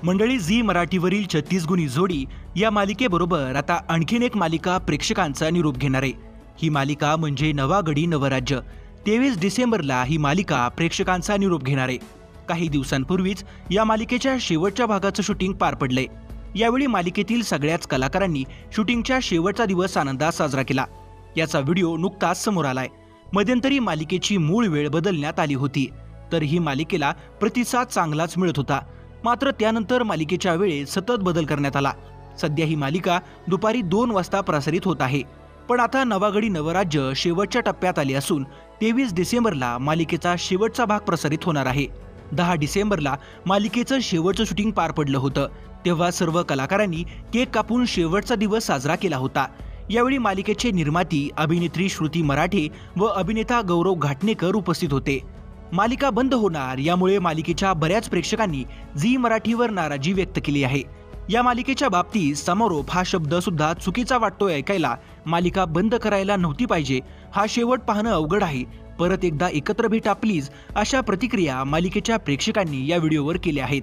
मंडळी, झी मराठीवरील 36 गुणी जोडी या मालिकेबरोबर आता आणखीन एक मालिका प्रेक्षकांचा निरोप घेणार आहे। ही मालिका म्हणजे नवा गडी नवराज्य। 23 डिसेंबरला ही मालिका प्रेक्षकांचा निरोप घेणार आहे। काही दिवसांपूर्वीच या मालिकेच्या शेवटच्या भागाचं शूटिंग पार पडलंय। यावेळी मालिकेतील सगळ्याच कलाकारांनी शूटिंगच्या शेवटचा दिवस आनंदात साजरा केला। याचा व्हिडिओ नुकताच समोर आलाय। मध्यंतरी मालिकेची मूळ वेळ बदलण्यात आली होती, तर ही मालिकेला प्रतिसाद चांगलाच मिळत होता। मात्र त्यानंतर मालिकेच्या वेळेत सतत बदल करण्यात आला। सध्या ही मालिका दुपारी 2 वाजता प्रसारित होत आहे। पण आता नवा गडी नवराज्य शेवटच्या टप्प्यात आले असून 23 डिसेंबरला मालिकेचा शेवटचा भाग प्रसारित होणार आहे। 10 डिसेंबरला मालिकेचं शेवटचं शूटिंग पार पडलं होतं, तेव्हा सर्व कलाकारांनी केक कापून शेवटचा दिवस साजरा केला होता। यावेळी मालिकेचे निर्माती अभिनेत्री श्रुती मराठे व अभिनेता गौरव घाटणेकर उपस्थित होते। मालिका बंद होणार यामुळे मालिकेच्या बऱ्याच प्रेक्षकांनी झी मराठीवर नाराजी व्यक्त केली आहे। या मालिकेच्या बाबतीत समारोप हा शब्द सुद्धा चुकीचा वाटतोय ऐकायला। मालिका बंद करायला नव्हती पाहिजे, हा शेवट पाहणं अवघड आहे, परत एकदा एकत्र भेटा प्लीज, अशा प्रतिक्रिया मालिकेच्या प्रेक्षकांनी या व्हिडिओवर केल्या आहेत।